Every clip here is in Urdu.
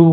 II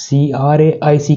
CRAIC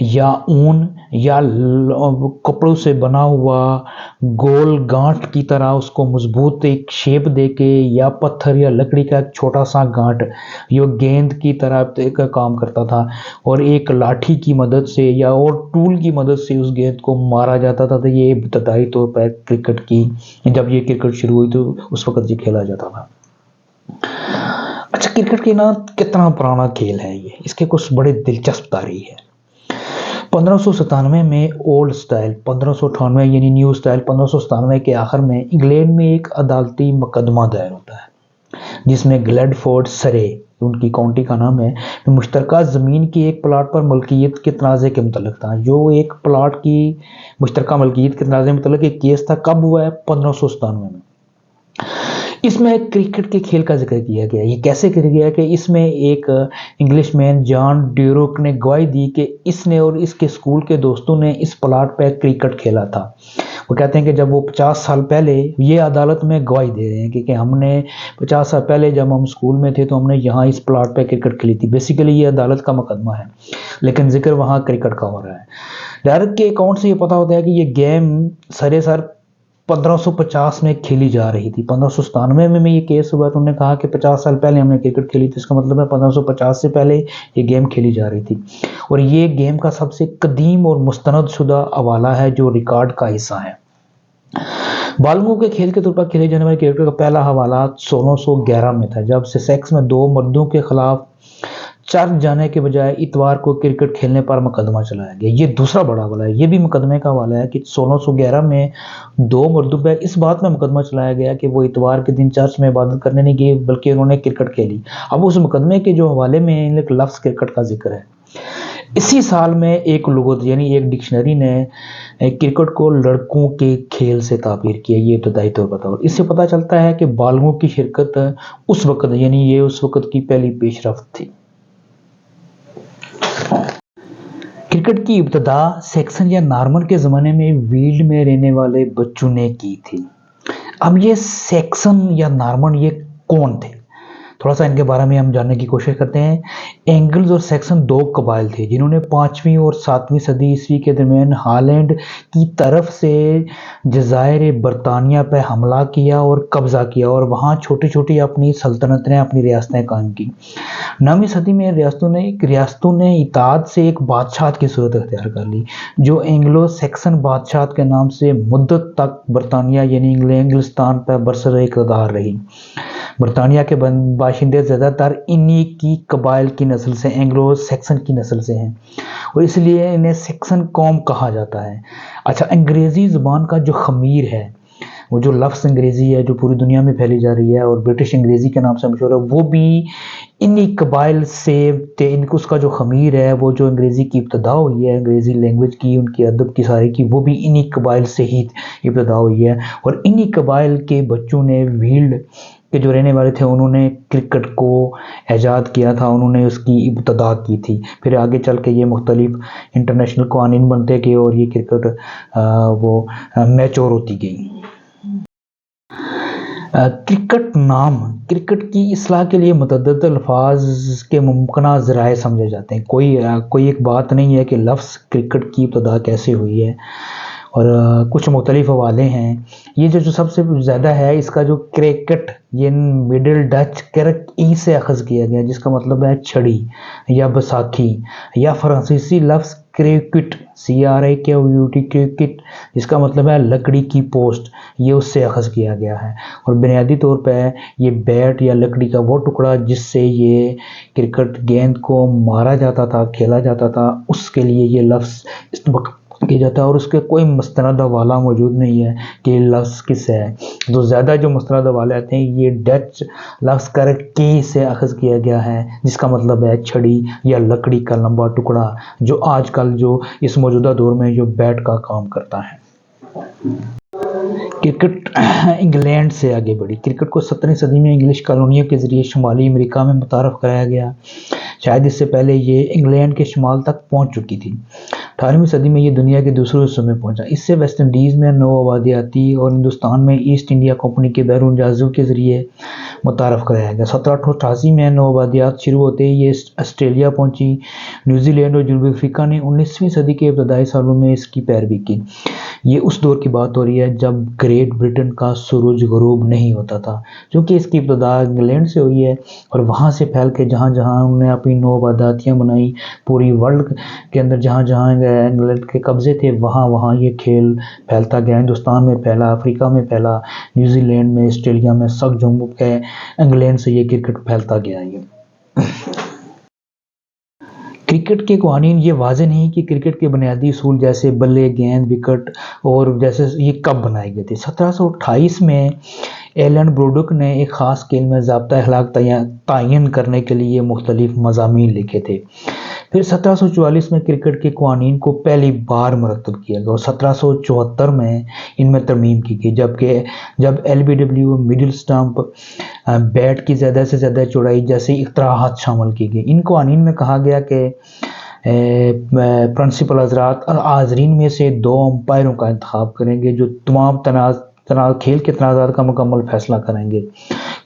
یا اون یا کپڑوں سے بنا ہوا گول گانٹ کی طرح اس کو مضبوط ایک شیپ دے کے، یا پتھر یا لکڑی کا ایک چھوٹا سا گانٹ یہ گیند کی طرح کا کام کرتا تھا، اور ایک لاٹھی کی مدد سے یا اور ٹول کی مدد سے اس گیند کو مارا جاتا تھا۔ تو یہ ابتدائی طور پر کرکٹ کی، جب یہ کرکٹ شروع ہوئی تو اس وقت یہ کھیلا جاتا تھا۔ اچھا، کرکٹ کی نا کتنا پرانا کھیل ہے یہ، اس کے کچھ بڑے دلچسپ تاریخ ہے۔ 1597 میں اولڈ سٹائل، 1598 یعنی نیو سٹائل 1597 کے آخر میں انگلینڈ میں ایک عدالتی مقدمہ دائر ہوتا ہے، جس میں گلیڈ فورڈ سرے، ان کی کاؤنٹی کا نام ہے، مشترکہ زمین کی ایک پلاٹ پر ملکیت کے تنازع کے متعلق تھا۔ جو ایک پلاٹ کی مشترکہ ملکیت کے تنازع کے متعلق ایک کیس تھا، کب ہوا ہے؟ 1597 میں۔ اس میں کرکٹ کے کھیل کا ذکر کیا گیا۔ یہ کیسے کیا گیا کہ اس میں ایک انگلش مین جان ڈیوروک نے گواہی دی کہ اس نے اور اس کے اسکول کے دوستوں نے اس پلاٹ پہ کرکٹ کھیلا تھا۔ وہ کہتے ہیں کہ جب وہ 50 سال پہلے، یہ عدالت میں گواہی دے رہے ہیں کہ ہم نے 50 سال پہلے جب ہم اسکول میں تھے تو ہم نے یہاں اس پلاٹ پہ کرکٹ کھیلی تھی۔ بیسیکلی یہ عدالت کا مقدمہ ہے، لیکن ذکر وہاں کرکٹ کا ہو رہا ہے۔ ڈائریکٹ کے اکاؤنٹ سے یہ پتا ہوتا ہے کہ یہ گیم سرے سر 1550 میں کھیلی جا رہی تھی۔ 1597 میں یہ کیس ہوا تو انہوں نے کہا کہ 50 سال پہلے ہم نے کرکٹ کھیلی تھی، اس کا مطلب ہے 1550 سے پہلے یہ گیم کھیلی جا رہی تھی، اور یہ گیم کا سب سے قدیم اور مستند شدہ حوالہ ہے جو ریکارڈ کا حصہ ہے۔ بالغوں کے کھیل کے طور پر کھیلے جانے والے کرکٹ کا پہلا حوالہ 1611 میں تھا، جب سسیکس میں 2 مردوں کے خلاف چرچ جانے کے بجائے اتوار کو کرکٹ کھیلنے پر مقدمہ چلایا گیا۔ یہ دوسرا بڑا حوالہ ہے، یہ بھی مقدمے کا حوالہ ہے کہ 1611 میں 2 مردوں پر اس بات میں مقدمہ چلایا گیا کہ وہ اتوار کے دن چرچ میں عبادت کرنے نہیں گئے بلکہ انہوں نے کرکٹ کھیلی۔ اب اس مقدمے کے جو حوالے میں ایک لفظ کرکٹ کا ذکر ہے۔ اسی سال میں ایک لغت یعنی ایک ڈکشنری نے کرکٹ کو لڑکوں کے کھیل سے تعبیر کیا، یہ ابتدائی طور پر تھا، اور اس سے پتہ چلتا ہے کہ بالغوں کی شرکت اس وقت یعنی یہ اس وقت کی پہلی پیش رفت تھی۔ کرکٹ کی ابتدا سیکسن یا نارمن کے زمانے میں ویلڈ میں رہنے والے بچوں نے کی تھی۔ اب یہ سیکسن یا نارمن یہ کون تھے؟ تھوڑا سا ان کے بارے میں ہم جاننے کی کوشش کرتے ہیں۔ اینگلز اور سیکسن 2 قبائل تھے جنہوں نے 5ویں اور 7ویں صدی عیسوی کے درمیان ہالینڈ کی طرف سے جزائر برطانیہ پہ حملہ کیا اور قبضہ کیا، اور وہاں چھوٹی چھوٹی اپنی سلطنتیں، اپنی ریاستیں قائم کی۔ 9ویں صدی میں ریاستوں نے اطاعت سے ایک بادشاہت کی صورت اختیار کر لی، جو اینگلو سیکسن بادشاہت کے نام سے مدت تک برطانیہ یعنی انگلستان پر برسر اقتدار رہی۔ برطانیہ کے باشندے زیادہ تر انہی کی قبائل کی نسل سے، اینگلو سیکسن کی نسل سے ہیں، اور اس لیے انہیں سیکسن قوم کہا جاتا ہے۔ اچھا، انگریزی زبان کا جو خمیر ہے، وہ جو لفظ انگریزی ہے جو پوری دنیا میں پھیلی جا رہی ہے اور برٹش انگریزی کے نام سے مشہور ہے، وہ بھی انہی قبائل سے اس کا جو خمیر ہے، وہ جو انگریزی کی ابتدا ہوئی ہے، انگریزی لینگویج کی، ان کی ادب کی ساری کی، وہ بھی انہی قبائل سے ہی ابتدا ہوئی ہے، اور انہی قبائل کے بچوں نے ویلڈ کے جو رہنے والے تھے انہوں نے کرکٹ کو ایجاد کیا تھا، انہوں نے اس کی ابتدا کی تھی۔ پھر آگے چل کے یہ مختلف انٹرنیشنل قوانین بنتے گئے اور یہ کرکٹ وہ میچور ہوتی گئی۔ کرکٹ نام کرکٹ کی اصلاح کے لیے متعدد الفاظ کے ممکنہ ذرائع سمجھے جاتے ہیں۔ کوئی ایک بات نہیں ہے کہ لفظ کرکٹ کی ابتدا کیسے ہوئی ہے، اور کچھ مختلف حوالے ہیں۔ یہ جو سب سے زیادہ ہے، اس کا جو کریکٹ یہ مڈل ڈچ کرک ای سے اخذ کیا گیا، جس کا مطلب ہے چھڑی یا بیساکھی، یا فرانسیسی لفظ کریکٹ کرکٹ جس کا مطلب ہے لکڑی کی پوسٹ، یہ اس سے اخذ کیا گیا ہے، اور بنیادی طور پہ یہ بیٹ یا لکڑی کا وہ ٹکڑا جس سے یہ کرکٹ گیند کو مارا جاتا تھا، کھیلا جاتا تھا، اس کے لیے یہ لفظ استعمال کیا جاتا ہے، اور اس کے کوئی مستند حوالہ موجود نہیں ہے کہ یہ لفظ کس سے ہے۔ تو زیادہ جو مستند حوالے آتے ہیں یہ ڈچ لفظ کرکی سے اخذ کیا گیا ہے، جس کا مطلب ہے چھڑی یا لکڑی کا لمبا ٹکڑا، جو آج کل جو اس موجودہ دور میں جو بیٹ کا کام کرتا ہے۔ کرکٹ انگلینڈ سے آگے بڑھی۔ کرکٹ کو 17ویں صدی میں انگلش کالونیوں کے ذریعے شمالی امریکہ میں متعارف کرایا گیا، شاید اس سے پہلے یہ انگلینڈ کے شمال تک پہنچ چکی تھی۔ 18ویں صدی میں یہ دنیا کے دوسرے حصوں میں پہنچا۔ اس سے ویسٹ انڈیز میں نو آبادیاتی اور ہندوستان میں ایسٹ انڈیا کمپنی کے بیرون جہازوں کے ذریعے متعارف کرایا گیا۔ 1788 میں نو آبادیات شروع ہوتے ہی یہ آسٹریلیا پہنچی۔ نیوزی لینڈ اور جنوبی افریقہ نے 19ویں صدی کے ابتدائی سالوں میں اس کی پیروی کی۔ یہ اس دور کی بات ہو رہی ہے جب گریٹ برٹن کا سورج غروب نہیں ہوتا تھا، چونکہ اس کی ابتدا انگلینڈ سے ہوئی ہے اور وہاں سے پھیل کے جہاں جہاں انہوں نے اپنی نو آبادیاں بنائی، پوری ورلڈ کے اندر جہاں جہاں انگلینڈ کے قبضے تھے وہاں وہاں یہ کھیل پھیلتا گیا۔ ہندوستان میں پھیلا، افریقہ میں پھیلا، نیوزی لینڈ میں، آسٹریلیا میں، سب جموں کے انگلینڈ سے یہ کرکٹ پھیلتا گیا۔ کرکٹ کے قوانین یہ واضح نہیں کہ کرکٹ کے بنیادی اصول جیسے بلے، گیند، وکٹ اور جیسے یہ کب بنائے گئے تھے۔ 1728 میں ایلن بروڈک نے ایک خاص کھیل میں ضابطۂ اخلاق تعین کرنے کے لیے مختلف مضامین لکھے تھے۔ پھر 1744 میں کرکٹ کے قوانین کو پہلی بار مرتب کیا گیا اور 1774 میں ان میں ترمیم کی گئی، جب LBW مڈل اسٹمپ بیٹ کی زیادہ سے زیادہ چوڑائی جیسی اختراعات شامل کی گئی۔ ان قوانین میں کہا گیا کہ پرنسپل حضرات حاضرین میں سے 2 امپائروں کا انتخاب کریں گے جو تمام کھیل کے تنازعات کا مکمل فیصلہ کریں گے۔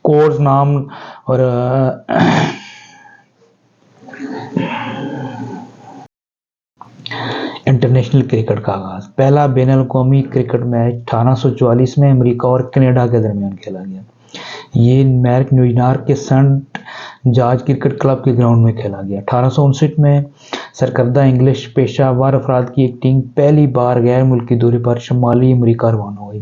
کوڈز نام اور انٹرنیشنل کرکٹ کا آغاز۔ پہلا بین الاقوامی کرکٹ میچ 1844 میں امریکہ اور کینیڈا کے درمیان کھیلا گیا۔ یہ نیویارک کے سینٹ جارج کرکٹ کلب کے گراؤنڈ میں کھیلا گیا۔ 1859 میں سرکردہ انگلش پیشہ ور افراد کی ایک ٹیم پہلی بار غیر ملکی دورے پر شمالی امریکہ روانہ ہوئی۔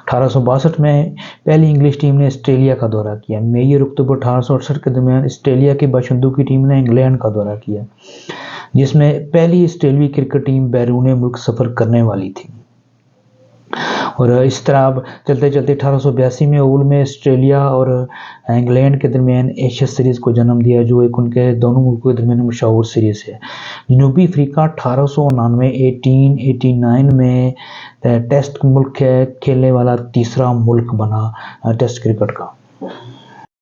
1862 میں پہلی انگلش ٹیم نے آسٹریلیا کا دورہ کیا۔ مئی اور اکتوبر 1868 کے درمیان آسٹریلیا کے باشندوں کی ٹیم نے انگلینڈ کا دورہ کیا، جس میں پہلی آسٹریلوی کرکٹ ٹیم بیرون ملک سفر کرنے والی تھی۔ اور اس طرح اب چلتے چلتے 1882 میں اول میں آسٹریلیا اور انگلینڈ کے درمیان ایشیا سیریز کو جنم دیا، جو ایک ان کے دونوں ملکوں کے درمیان مشہور سیریز ہے۔ جنوبی افریقہ 1899 1889 میں ٹیسٹ ملک کھیلنے والا تیسرا ملک بنا ٹیسٹ کرکٹ کا۔